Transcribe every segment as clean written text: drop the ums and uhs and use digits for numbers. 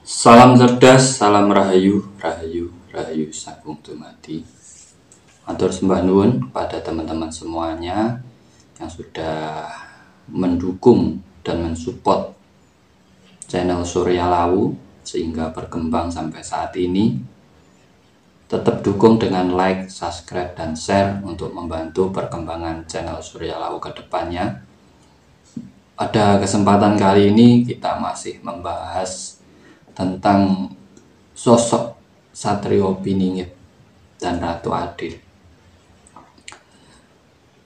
Salam cerdas, salam rahayu, rahayu, rahayu sagung dumadi. Matur sembah nuwun pada teman-teman semuanya yang sudah mendukung dan mensupport channel Surya Lawu sehingga berkembang sampai saat ini. Tetap dukung dengan like, subscribe, dan share untuk membantu perkembangan channel Surya Lawu ke depannya. Pada kesempatan kali ini kita masih membahas tentang sosok Satrio Piningit dan Ratu Adil.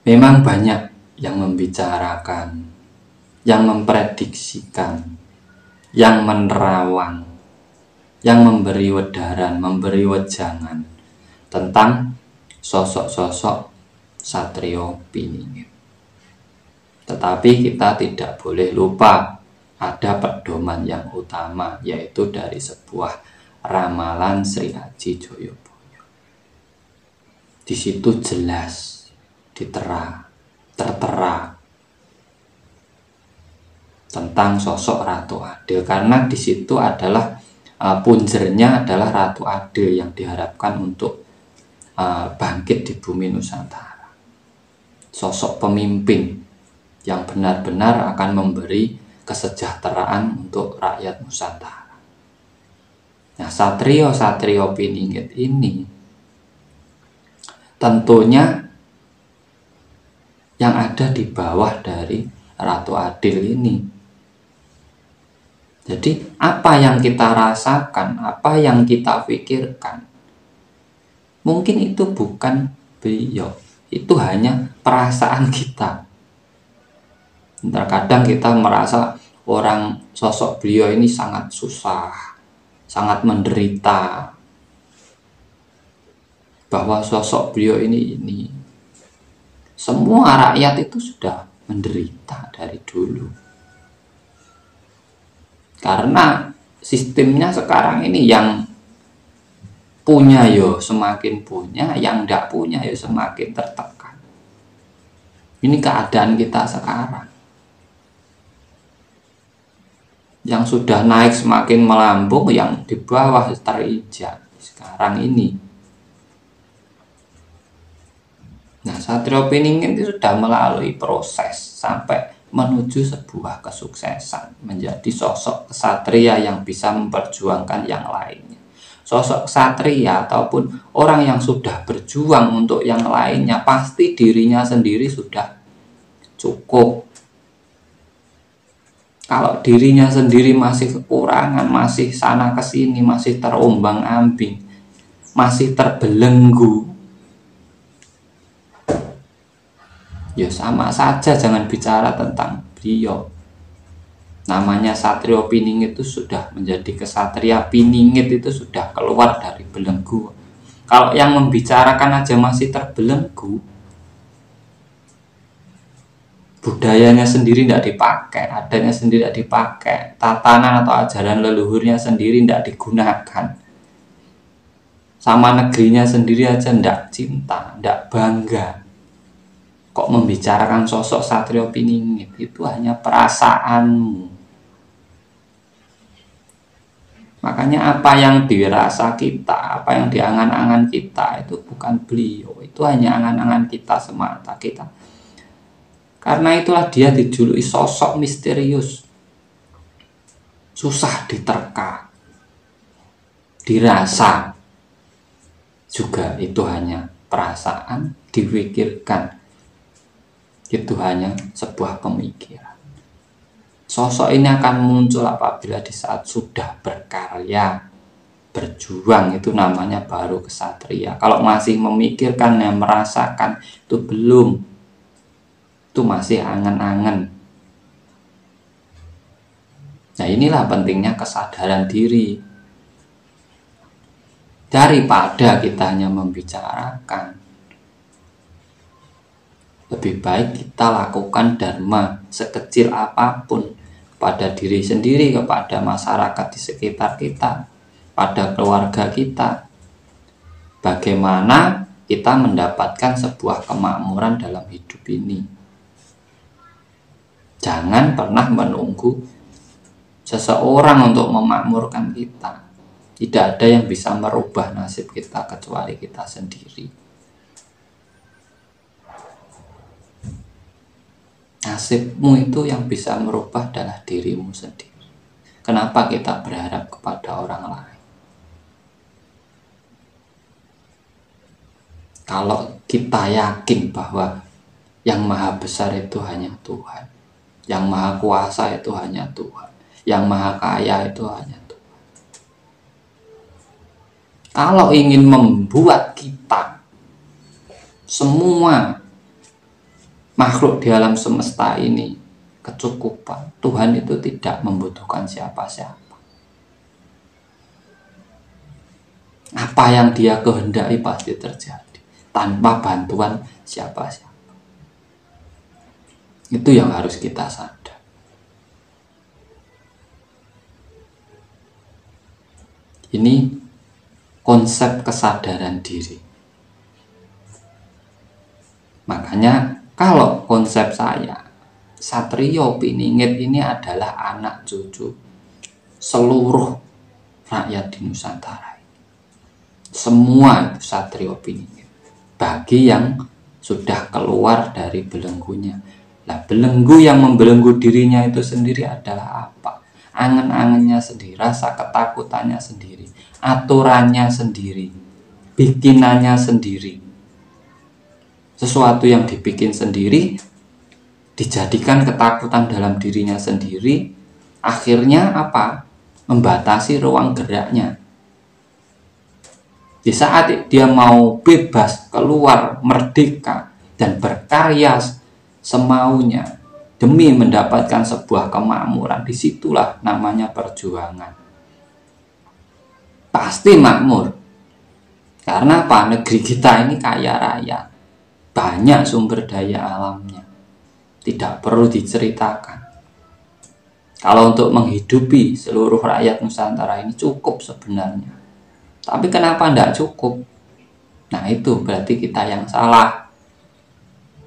Memang banyak yang membicarakan, yang memprediksikan, yang menerawang, yang memberi wedaran, memberi wejangan tentang sosok-sosok Satrio Piningit. Tetapi kita tidak boleh lupa ada pedoman yang utama, yaitu dari sebuah ramalan Sri Aji Joyoboyo. Di situ jelas tertera tentang sosok Ratu Adil, karena di situ adalah punjernya adalah Ratu Adil yang diharapkan untuk bangkit di bumi Nusantara. Sosok pemimpin yang benar-benar akan memberi kesejahteraan untuk rakyat Nusantara. Nah, Satrio Piningit ini tentunya yang ada di bawah dari Ratu Adil ini. Jadi apa yang kita rasakan, apa yang kita pikirkan, mungkin itu bukan beliau, itu hanya perasaan kita. Terkadang kita merasa sosok beliau ini sangat susah, sangat menderita, bahwa sosok beliau ini semua rakyat itu sudah menderita dari dulu, karena sistemnya sekarang ini yang punya semakin punya, yang tidak punya semakin tertekan. Ini keadaan kita sekarang. Yang sudah naik semakin melambung, yang di bawah terikat sekarang ini. Nah, Satrio Piningit itu sudah melalui proses sampai menuju sebuah kesuksesan, menjadi sosok kesatria yang bisa memperjuangkan yang lainnya. Sosok kesatria ataupun orang yang sudah berjuang untuk yang lainnya, pasti dirinya sendiri sudah cukup. Kalau dirinya sendiri masih kekurangan, masih sana kesini, masih terombang-ambing, masih terbelenggu, ya sama saja, jangan bicara tentang beliau. Namanya Satrio Piningit itu sudah menjadi kesatria Piningit, itu sudah keluar dari belenggu. Kalau yang membicarakan aja masih terbelenggu, budayanya sendiri tidak dipakai, adanya sendiri tidak dipakai, tatanan atau ajaran leluhurnya sendiri tidak digunakan, sama negerinya sendiri aja tidak cinta, tidak bangga, kok membicarakan sosok Satrio Piningit? Itu hanya perasaanmu. Makanya apa yang dirasa kita, apa yang diangan-angan kita, itu bukan beliau, itu hanya angan-angan kita semata. Karena itulah dia dijuluki sosok misterius, susah diterka, dirasa, juga itu hanya perasaan, dipikirkan, itu hanya sebuah pemikiran. Sosok ini akan muncul apabila di saat sudah berkarya, berjuang, itu namanya baru kesatria. Kalau masih memikirkan dan merasakan, itu belum. Itu masih angan-angan. Nah, inilah pentingnya kesadaran diri. Daripada kita hanya membicarakan, lebih baik kita lakukan dharma sekecil apapun kepada diri sendiri, kepada masyarakat di sekitar kita, pada keluarga kita. Bagaimana kita mendapatkan sebuah kemakmuran dalam hidup ini. Jangan pernah menunggu seseorang untuk memakmurkan kita. Tidak ada yang bisa merubah nasib kita kecuali kita sendiri. Nasibmu itu yang bisa merubah adalah dirimu sendiri. Kenapa kita berharap kepada orang lain? Kalau kita yakin bahwa yang maha besar itu hanya Tuhan, yang maha kuasa itu hanya Tuhan, yang maha kaya itu hanya Tuhan. Kalau ingin membuat kita semua makhluk di alam semesta ini kecukupan, Tuhan itu tidak membutuhkan siapa-siapa. Apa yang Dia kehendaki pasti terjadi tanpa bantuan siapa-siapa. Itu yang harus kita sadar. Ini konsep kesadaran diri. Makanya kalau konsep saya, Satrio Piningit ini adalah anak cucu seluruh rakyat di Nusantara. Semua itu Satrio Piningit. Bagi yang sudah keluar dari belenggunya. Nah, belenggu yang membelenggu dirinya itu sendiri adalah apa? Angan-angannya sendiri, rasa ketakutannya sendiri, aturannya sendiri, bikinannya sendiri. Sesuatu yang dibikin sendiri, dijadikan ketakutan dalam dirinya sendiri, akhirnya apa? Membatasi ruang geraknya. Di saat dia mau bebas, keluar, merdeka, dan berkarya semaunya demi mendapatkan sebuah kemakmuran, disitulah namanya perjuangan. Pasti makmur. Karena apa? Negeri kita ini kaya raya, banyak sumber daya alamnya, tidak perlu diceritakan. Kalau untuk menghidupi seluruh rakyat Nusantara ini cukup sebenarnya. Tapi kenapa tidak cukup? Nah, itu berarti kita yang salah.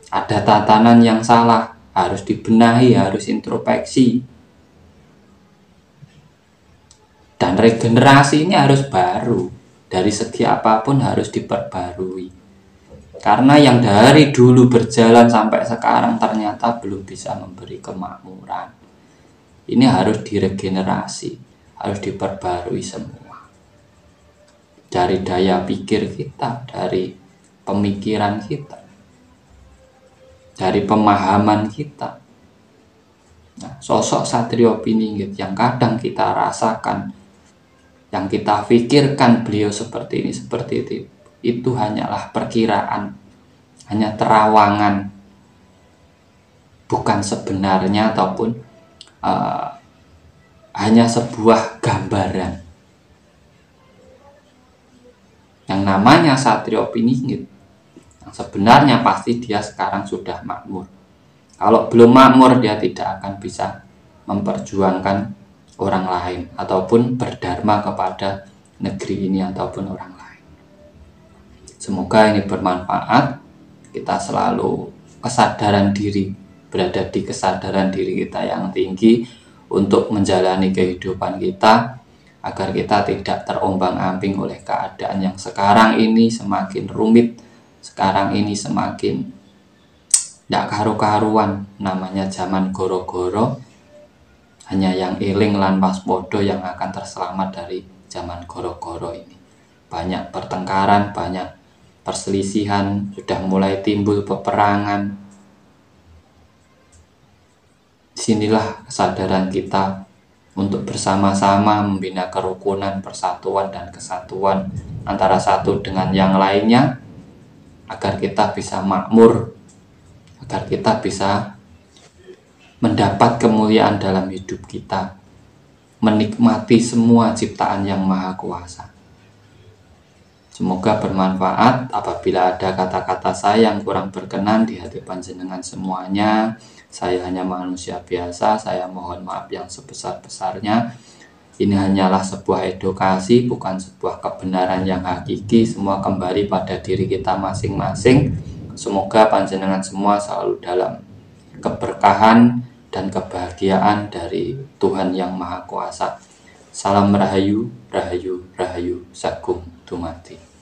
Ada tatanan yang salah, harus dibenahi, harus introspeksi. Dan regenerasi ini harus baru. Dari segi apapun harus diperbarui. Karena yang dari dulu berjalan sampai sekarang ternyata belum bisa memberi kemakmuran. Ini harus diregenerasi, harus diperbarui semua. Dari daya pikir kita, dari pemikiran kita, dari pemahaman kita. Nah, sosok Satrio Piningit yang kadang kita rasakan, yang kita pikirkan beliau seperti ini, seperti itu hanyalah perkiraan, hanya terawangan, bukan sebenarnya ataupun hanya sebuah gambaran. Yang namanya Satrio Piningit, yang sebenarnya pasti dia sekarang sudah makmur. Kalau belum makmur, dia tidak akan bisa memperjuangkan orang lain ataupun berdharma kepada negeri ini ataupun orang lain. Semoga ini bermanfaat. Kita selalu kesadaran diri, berada di kesadaran diri kita yang tinggi untuk menjalani kehidupan kita, agar kita tidak terombang-ambing oleh keadaan yang sekarang ini semakin rumit, sekarang ini semakin tidak karu-karuan. Namanya zaman goro-goro, hanya yang eling lan waspada yang akan terselamat dari zaman goro-goro ini. Banyak pertengkaran, banyak perselisihan, sudah mulai timbul peperangan. Disinilah kesadaran kita untuk bersama-sama membina kerukunan, persatuan, dan kesatuan antara satu dengan yang lainnya, agar kita bisa makmur, agar kita bisa mendapat kemuliaan dalam hidup kita, menikmati semua ciptaan yang maha kuasa. Semoga bermanfaat. Apabila ada kata-kata saya yang kurang berkenan di hati panjenengan semuanya, saya hanya manusia biasa, saya mohon maaf yang sebesar-besarnya. Ini hanyalah sebuah edukasi, bukan sebuah kebenaran yang hakiki. Semua kembali pada diri kita masing-masing. Semoga panjenengan semua selalu dalam keberkahan dan kebahagiaan dari Tuhan Yang Maha Kuasa. Salam Rahayu, Rahayu, Rahayu, Sagung Dumadi.